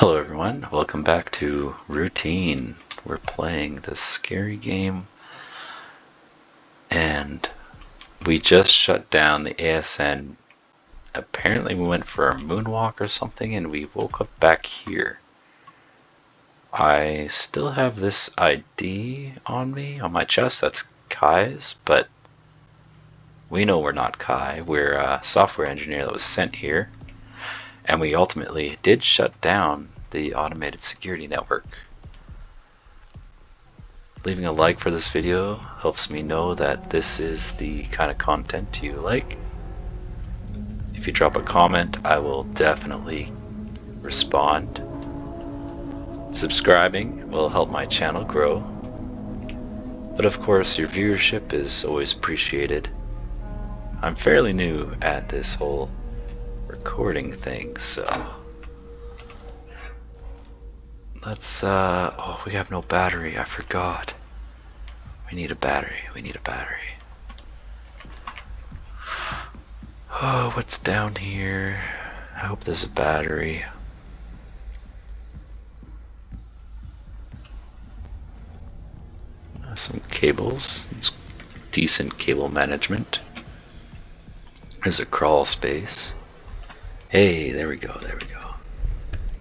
Hello everyone, welcome back to Routine. We're playing this scary game and we just shut down the ASN. Apparently we went for a moonwalk or something and we woke up back here. I still have this ID on me, on my chest, that's Kai's, but we know we're not Kai. We're a software engineer that was sent here. And we ultimately did shut down the automated security network. Leaving a like for this video helps me know that this is the kind of content you like. If you drop a comment, I will definitely respond. Subscribing will help my channel grow. But of course, your viewership is always appreciated. I'm fairly new at this whole recording thing, so let's oh, we have no battery. I forgot. We need a battery. Oh, what's down here? I hope there's a battery. Some cables. It's decent cable management. There's a crawl space. Hey, there we go.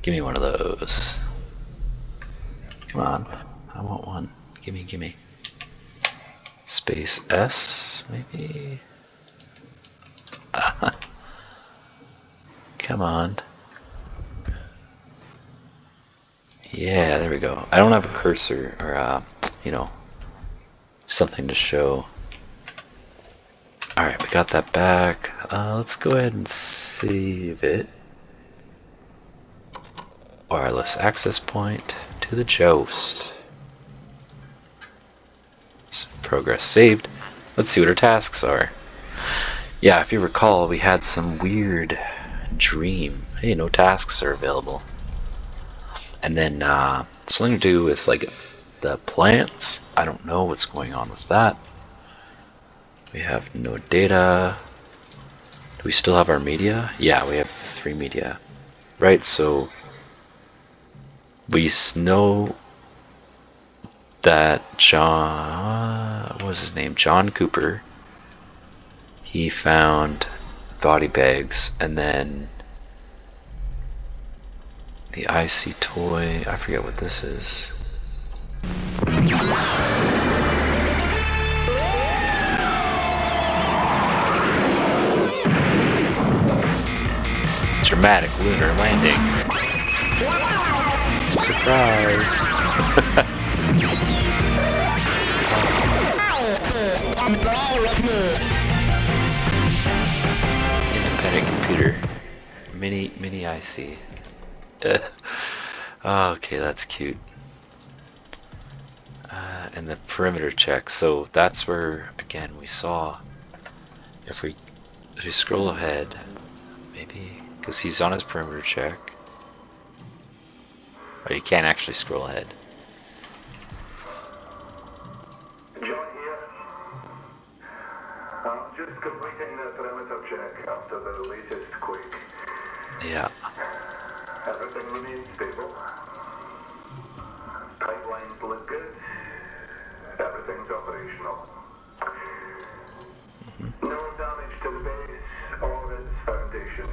Give me one of those. Come on, I want one. Gimme. Space S, maybe? Come on. Yeah, there we go. I don't have a cursor or, something to show. Alright, we got that back. Let's go ahead and save it. Wireless access point to the Joust. Progress saved. Let's see what our tasks are. Yeah, if you recall, we had some weird dream. Hey, no tasks are available. And then something to do with like the plants. I don't know what's going on with that. We have no data. Do we still have our media? Yeah, we have 3 media. Right, so we know that what was his name? John Cooper. He found body bags, and then the IC toy. I forget what this is. Dramatic lunar landing. Surprise! Independent computer. Mini IC. Okay, that's cute. And the perimeter check. So that's where, again, we saw. If we scroll ahead, maybe, because he's on his perimeter check. Oh, you can't actually scroll ahead. John here. I'm just completing the perimeter check after the latest quake. Yeah. Everything remains stable. Pipelines look good. Everything's operational. No damage to the base or its foundation.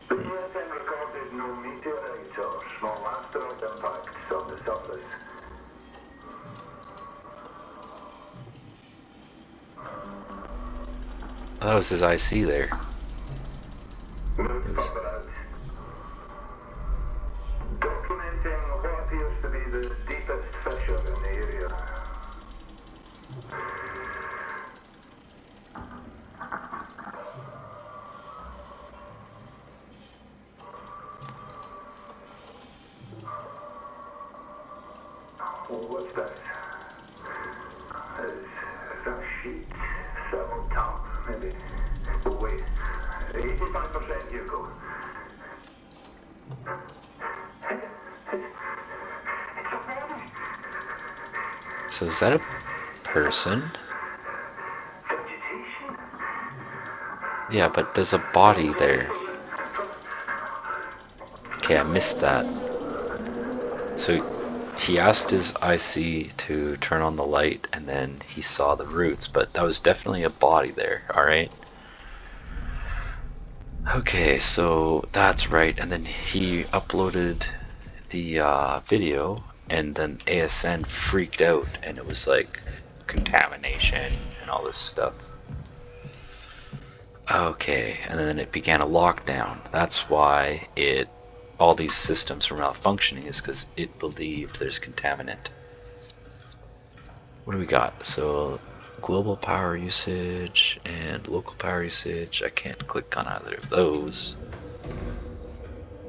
The ASN recorded no meteorite or small asteroid impacts on the surface. That was his IC there. Move further out. Documenting what appears to be the deepest fissure in the area. What's that? Is that sheet? Thermal tamp, maybe? Oh, wait. 85% Hugo. It's a body! So is that a person? Vegetation? Yeah, but there's a body there. Okay, I missed that. So he asked his IC to turn on the light, and then he saw the roots, but that was definitely a body there, alright? Okay, so that's right, and then he uploaded the video, and then ASN freaked out, and it was like contamination and all this stuff. Okay, and then it began a lockdown. That's why all these systems were malfunctioning, is because it believed there's contaminant. What do we got? So global power usage and local power usage. I can't click on either of those.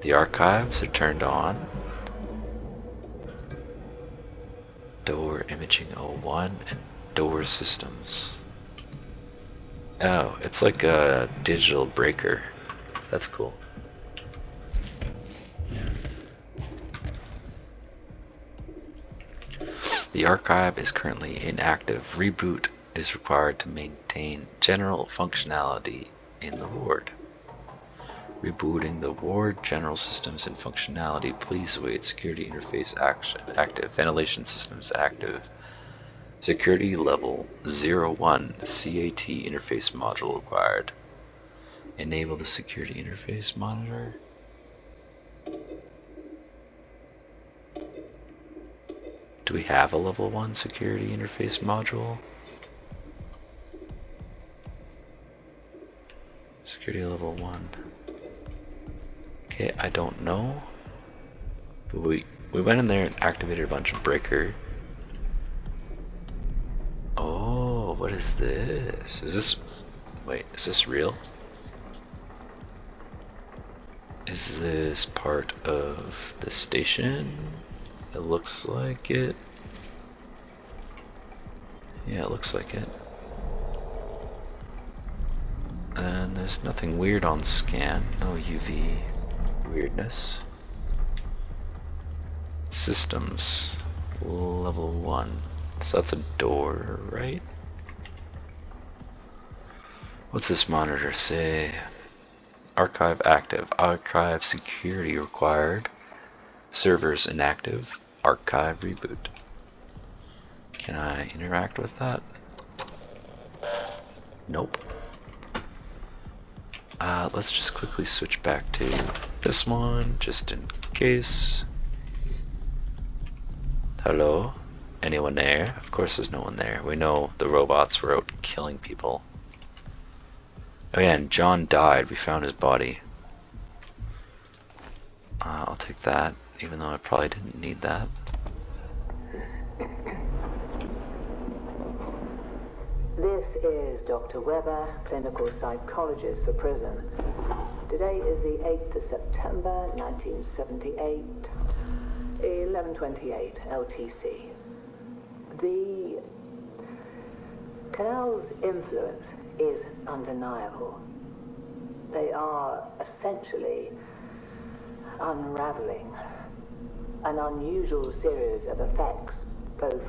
The archives are turned on. Door imaging 01 and door systems. Oh, it's like a digital breaker. That's cool. The archive is currently inactive. Reboot is required to maintain general functionality in the ward. Rebooting the ward general systems and functionality. Please wait. Security interface active. Ventilation systems active. Security level 01 CAT interface module required. Enable the security interface monitor. Do we have a level 1 security interface module? Security level 1. Okay, I don't know. But we went in there and activated a bunch of breaker. Oh, what is this? Is this... Wait, is this real? Is this part of the station? It looks like it. Yeah, it looks like it. And there's nothing weird on scan. No UV weirdness. Systems. Level 1. So that's a door, right? What's this monitor say? Archive active. Archive security required. Servers inactive. Archive reboot. Can I interact with that? Nope. Let's just quickly switch back to this one, just in case. Hello? Anyone there? Of course there's no one there. We know the robots were out killing people. Oh yeah, and John died. We found his body. I'll take that, even though I probably didn't need that. This is Dr. Weber, clinical psychologist for prison. Today is the 8th of September, 1978, 11:28 LTC. The Canal's influence is undeniable. They are essentially unraveling an unusual series of effects, both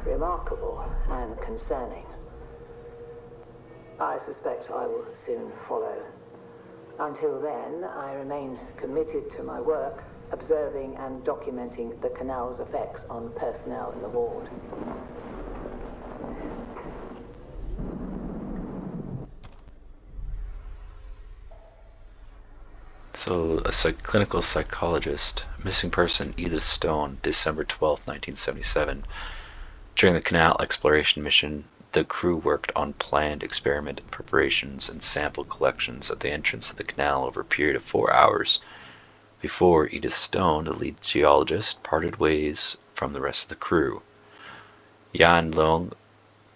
remarkable and concerning. I suspect I will soon follow. Until then, I remain committed to my work, observing and documenting the Canal's effects on personnel in the ward. So, a clinical psychologist, missing person Edith Stone, December 12, 1977. During the Canal exploration mission, the crew worked on planned experiment preparations and sample collections at the entrance of the canal over a period of 4 hours before Edith Stone, the lead geologist, parted ways from the rest of the crew. Yan Long,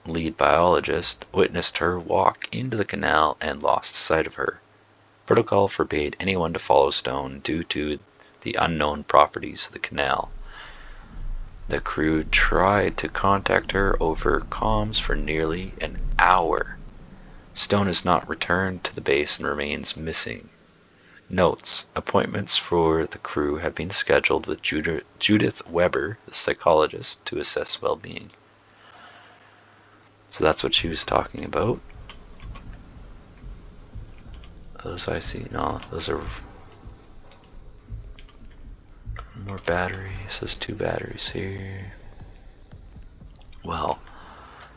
lead biologist, witnessed her walk into the canal and lost sight of her. Protocol forbade anyone to follow Stone due to the unknown properties of the canal. The crew tried to contact her over comms for nearly an hour. Stone has not returned to the base and remains missing. Notes: appointments for the crew have been scheduled with Judith Weber, the psychologist, to assess well-being. So that's what she was talking about. Those I see. No, those are... More batteries. There's 2 batteries here. Well,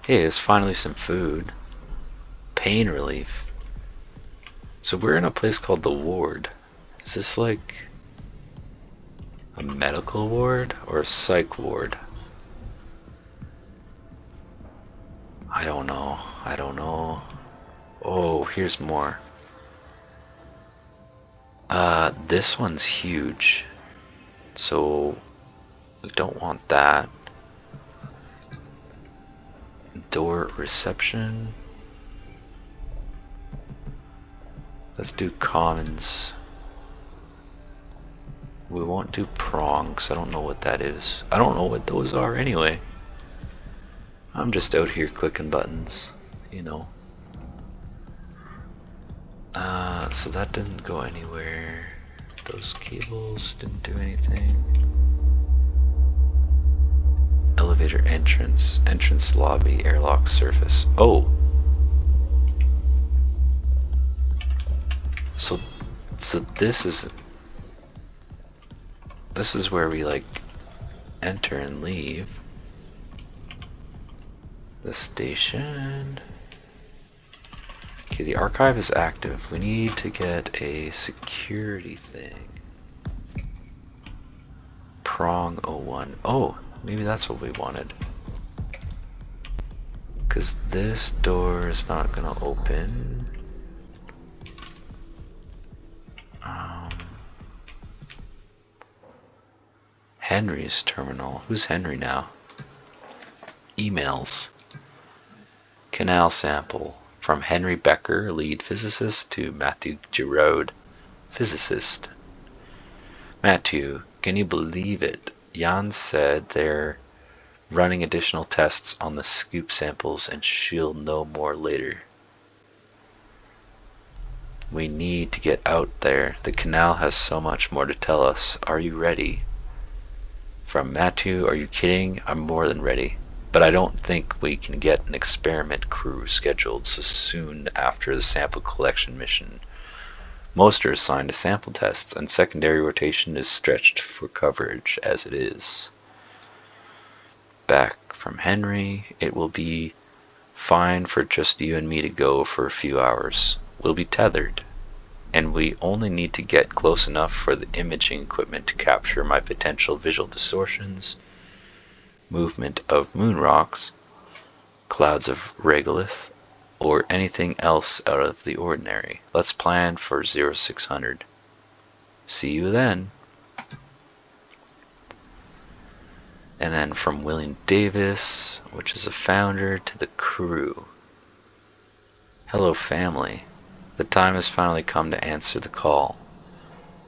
hey, there's finally some food. Pain relief. So we're in a place called the ward. Is this like a medical ward or a psych ward? I don't know. I don't know. Oh, here's more. This one's huge. So we don't want that. Door reception. Let's do commons. We won't do prongs. I don't know what that is. I don't know what those are anyway. I'm just out here clicking buttons, you know. So that didn't go anywhere. Those cables didn't do anything. Elevator entrance, entrance lobby, airlock surface. Oh! So this is where we like enter and leave. The station. Okay, the archive is active. We need to get a security thing. Prong 01. Oh, maybe that's what we wanted. Because this door is not gonna open. Henry's terminal. Who's Henry now? Emails. Canal sample. From Henry Becker, lead physicist, to Matthew Giroud, physicist. Matthew, can you believe it? Jan said they're running additional tests on the scoop samples and she'll know more later. We need to get out there. The canal has so much more to tell us. Are you ready? From Matthew, are you kidding? I'm more than ready. But I don't think we can get an experiment crew scheduled so soon after the sample collection mission. Most are assigned to sample tests, and secondary rotation is stretched for coverage as it is. Back from Henry, it will be fine for just you and me to go for a few hours. We'll be tethered, and we only need to get close enough for the imaging equipment to capture my potential visual distortions, movement of moon rocks, clouds of regolith, or anything else out of the ordinary. Let's plan for 0600. See you then. And then from William Davis, which is a founder, to the crew. Hello family. The time has finally come to answer the call.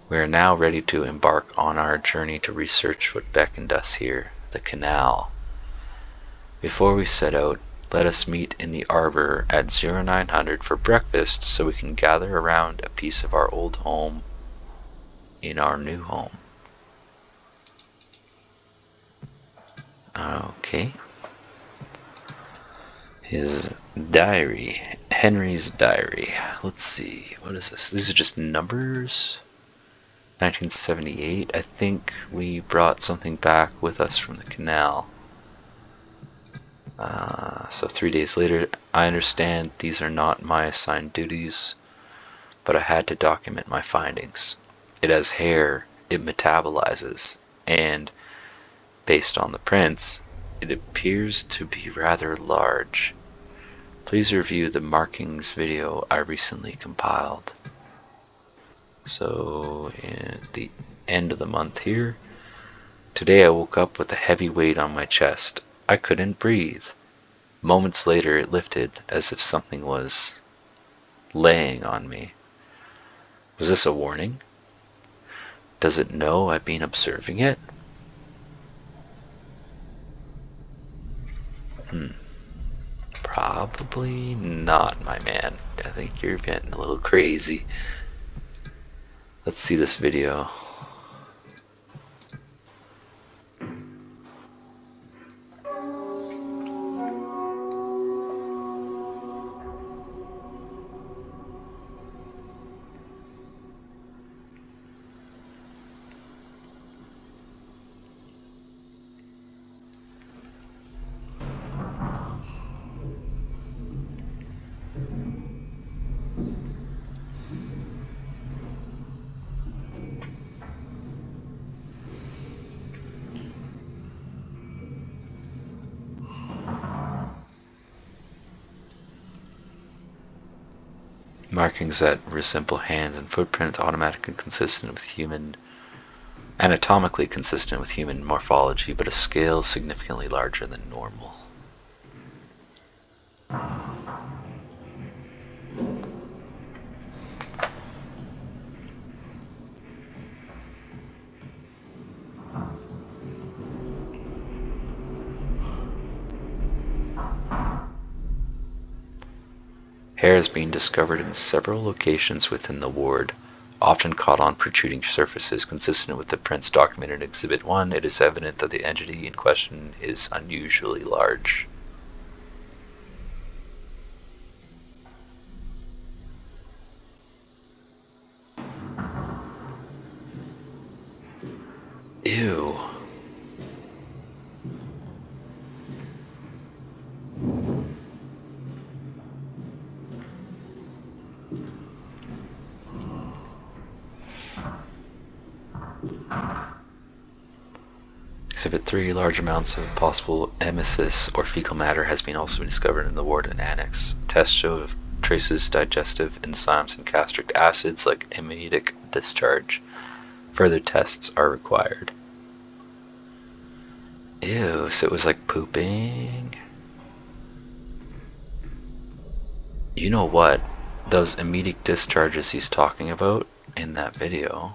We are now ready to embark on our journey to research what beckoned us here, the canal. Before we set out, let us meet in the arbor at 0900 for breakfast so we can gather around a piece of our old home in our new home. Okay. His diary. Henry's diary. Let's see. What is this? These are just numbers. 1978. I think we brought something back with us from the canal. So 3 days later, I understand these are not my assigned duties, but I had to document my findings. It has hair, it metabolizes, and based on the prints, it appears to be rather large. Please review the markings video I recently compiled. So, at the end of the month here, today I woke up with a heavy weight on my chest. I couldn't breathe. Moments later it lifted as if something was laying on me. Was this a warning? Does it know I've been observing it? Probably not, my man. I think you're getting a little crazy. Let's see this video. Markings that resemble hands and footprints, automatically consistent with human, anatomically consistent with human morphology, but a scale significantly larger than normal. Hair is being discovered in several locations within the ward, often caught on protruding surfaces consistent with the prints documented in Exhibit 1. It is evident that the entity in question is unusually large. Ew. Exhibit 3, large amounts of possible emesis or fecal matter has been also been discovered in the ward and annex. Tests show traces digestive enzymes and gastric acids like emetic discharge. Further tests are required. Ew, so it was like pooping. You know what? Those emetic discharges he's talking about in that video,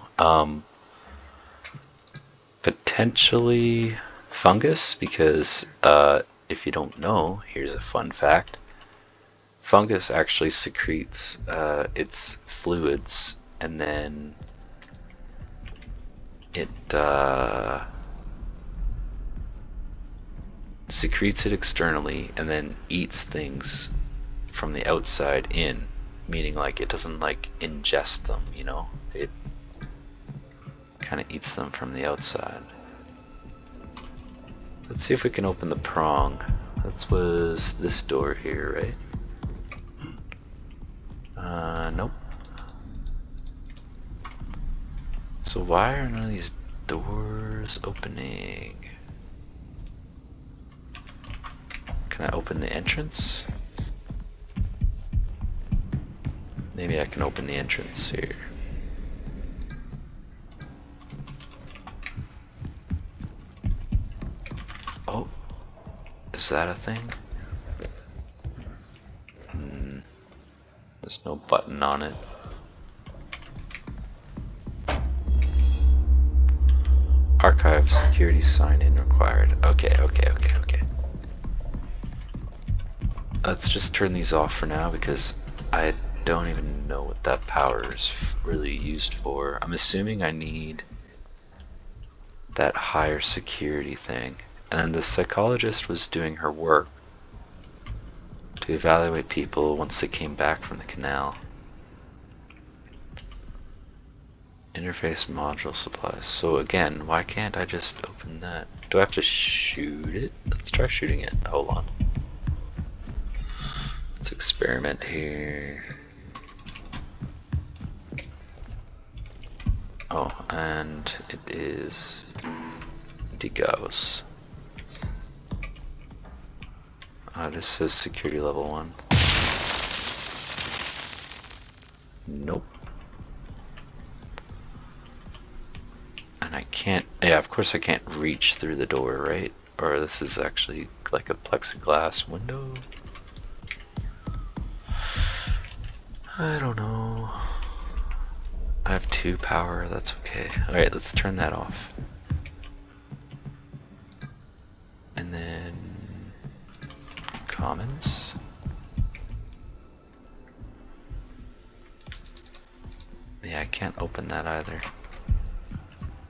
potentially fungus, because if you don't know, here's a fun fact. Fungus actually secretes its fluids, and then it secretes it externally and then eats things from the outside in, meaning like it doesn't like ingest them, you know, it kind of eats them from the outside. Let's see if we can open the prong. This was this door here, right? Nope. So why are none of these doors opening? Can I open the entrance? Maybe I can open the entrance here. Oh, is that a thing? There's no button on it. Archive security sign-in required. Okay. Let's just turn these off for now because I don't even know what that power is really used for. I'm assuming I need that higher security thing. And then the psychologist was doing her work to evaluate people once they came back from the canal. Interface module supplies. So again, why can't I just open that? Do I have to shoot it? Let's try shooting it. Hold on. Let's experiment here. Oh, and it is Digos. This says security level 1. Nope. And I can't, yeah, of course I can't reach through the door, right? Or this is actually like a plexiglass window? I don't know. I have 2 power, that's okay. Alright, let's turn that off. And then commons. Yeah, I can't open that either.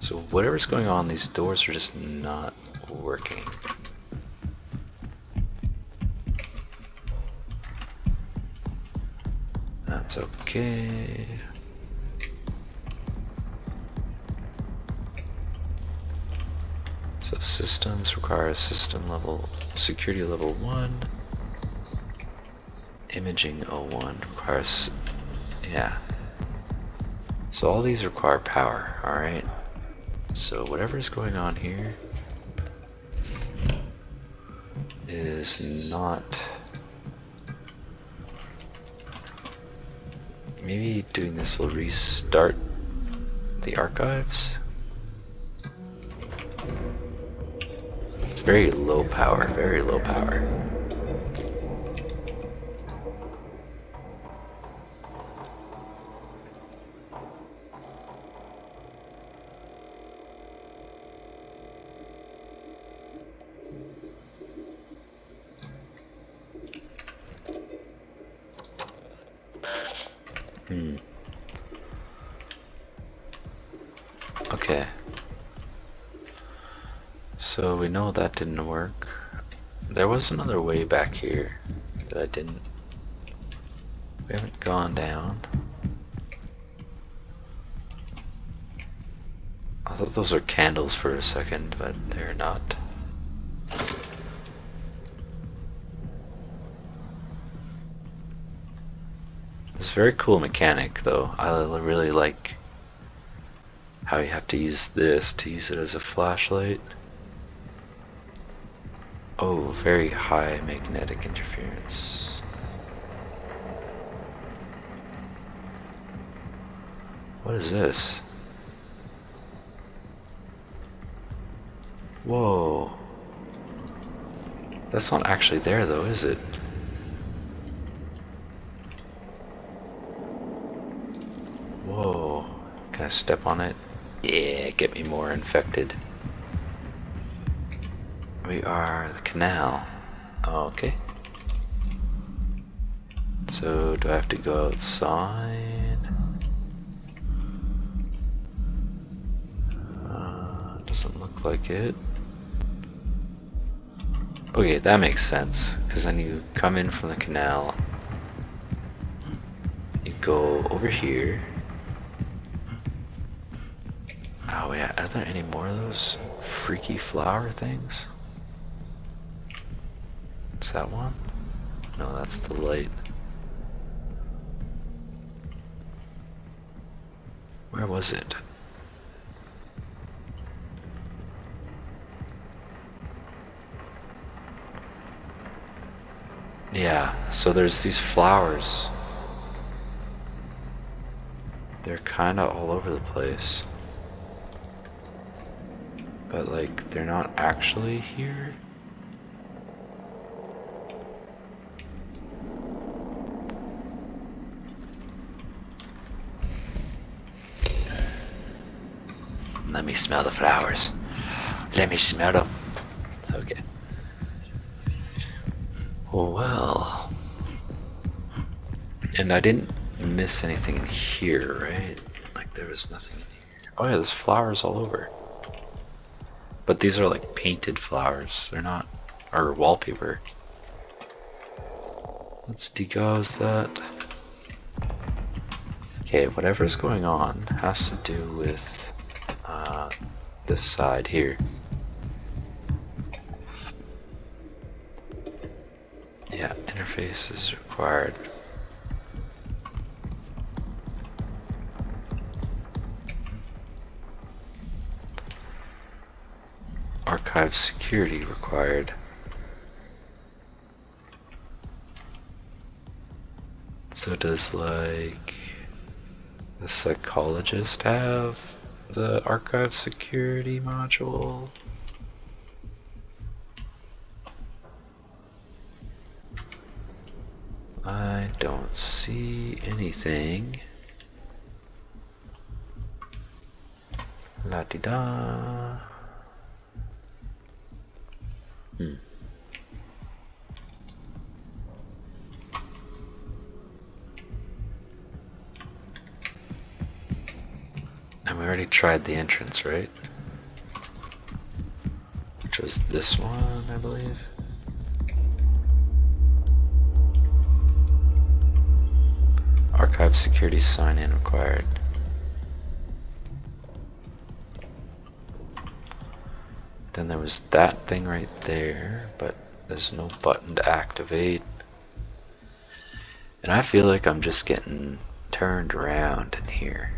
So whatever's going on, these doors are just not working. That's okay. So systems require a system level, security level 1. Imaging 01 requires, yeah. So all these require power, alright? So whatever's going on here is not maybe doing this will restart the archives. It's very low power, very low power. Okay. So we know that didn't work. There was another way back here that I didn't. We haven't gone down. I thought those were candles for a second, but they're not. It's a very cool mechanic though. I really like how you have to use this to use it as a flashlight. Oh, very high magnetic interference. What is this? Whoa. That's not actually there though, is it? Whoa. Can I step on it? Yeah, get me more infected. We are the canal. Okay. So, do I have to go outside? Doesn't look like it. Okay, that makes sense. Because then you come in from the canal. You go over here. Oh yeah, are there any more of those freaky flower things? Is that one? No, that's the light. Where was it? Yeah, so there's these flowers. They're kinda all over the place. But like, they're not actually here. Let me smell the flowers. Let me smell them. Okay. Well. And I didn't miss anything in here, right? Like there was nothing in here. Oh yeah, there's flowers all over. But these are like painted flowers. They're not, or wallpaper. Let's degauss that. Okay, whatever's going on has to do with this side here. Yeah, interface is required. Archive security required. So does like the psychologist have the archive security module? I don't see anything. La-di-da. And we already tried the entrance, right? Which was this one, I believe. Archive security sign-in required. Then there was that thing right there, but there's no button to activate. And I feel like I'm just getting turned around in here.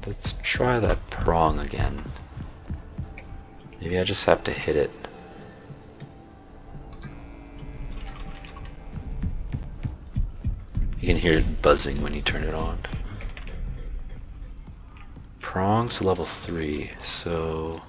Let's try that prong again. Maybe I just have to hit it. You can hear it buzzing when you turn it on. Prongs level 3, so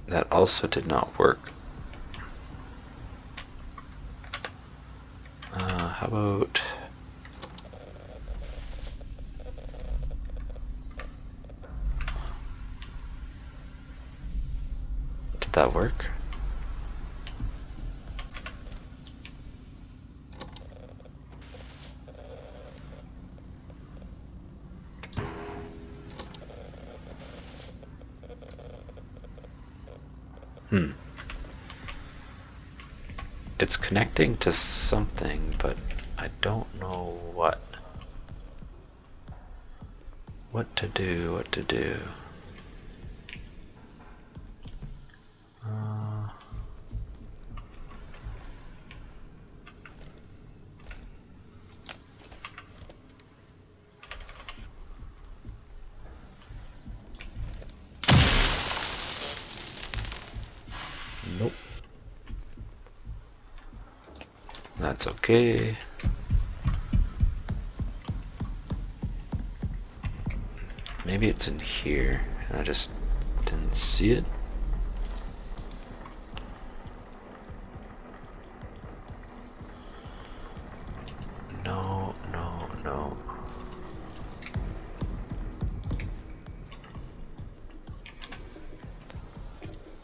that also did not work. How about did that work? It's connecting to something, but I don't know what. What to do, what to do. Nope. That's okay. Maybe it's in here, and I just didn't see it. No, no, no.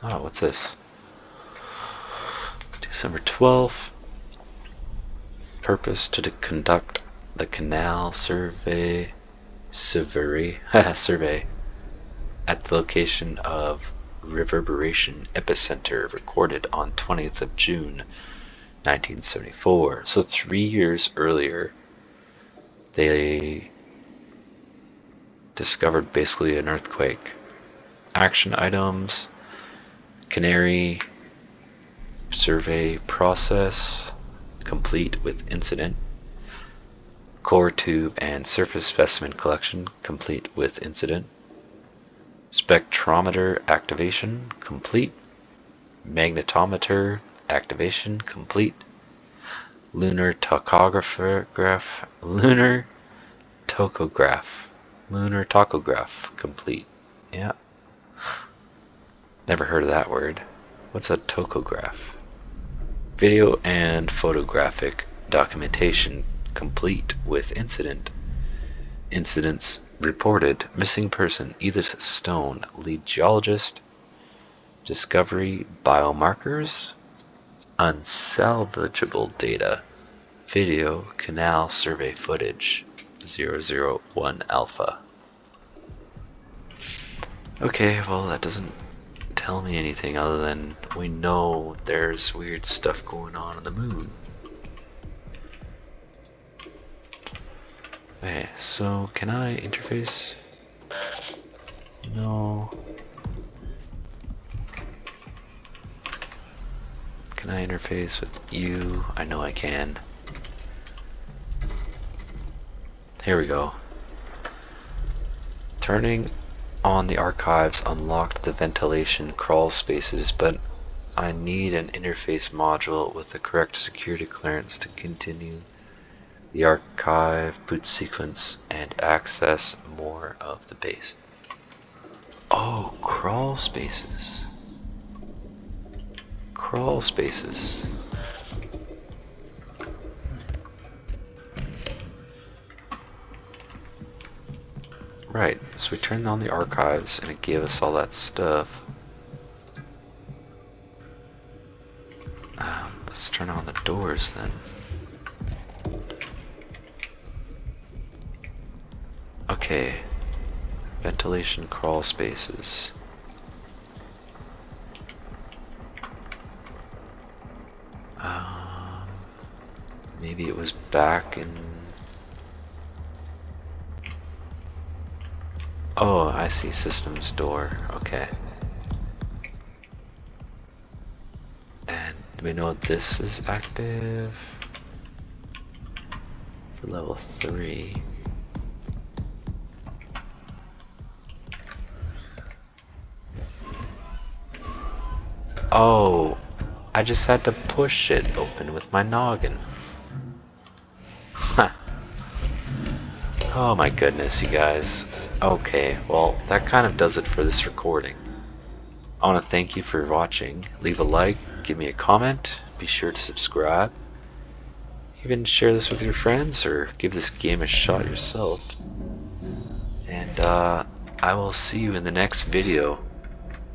Oh, what's this? December 12th. Purpose to conduct the Canal survey survey at the location of reverberation epicenter recorded on 20th of June 1974. So 3 years earlier they discovered basically an earthquake. Action items: Canary survey process complete with incident. Core tube and surface specimen collection complete with incident. Spectrometer activation complete. Magnetometer activation complete. Lunar tachograph complete. Yeah. Never heard of that word. What's a tachograph? Video and photographic documentation complete with incident. Incidents reported: missing person Edith Stone, lead geologist. Discovery biomarkers. Unsalvageable data. Video canal survey footage 001 alpha. Okay, well that doesn't tell me anything other than we know there's weird stuff going on the moon. Okay, so can I interface? No. Can I interface with you? I know I can. Here we go. Turning on the archives unlocked the ventilation crawl spaces, but I need an interface module with the correct security clearance to continue the archive boot sequence and access more of the base. Oh, crawl spaces. Crawl spaces. Right, so we turned on the archives and it gave us all that stuff. Let's turn on the doors then. Okay, ventilation crawl spaces. Maybe it was back in... Oh, I see, systems door, okay. And do we know this is active? For level 3. Oh, I just had to push it open with my noggin. Huh. Oh my goodness, you guys. Okay, well, that kind of does it for this recording. I want to thank you for watching. Leave a like, give me a comment, be sure to subscribe. Even share this with your friends or give this game a shot yourself. And I will see you in the next video.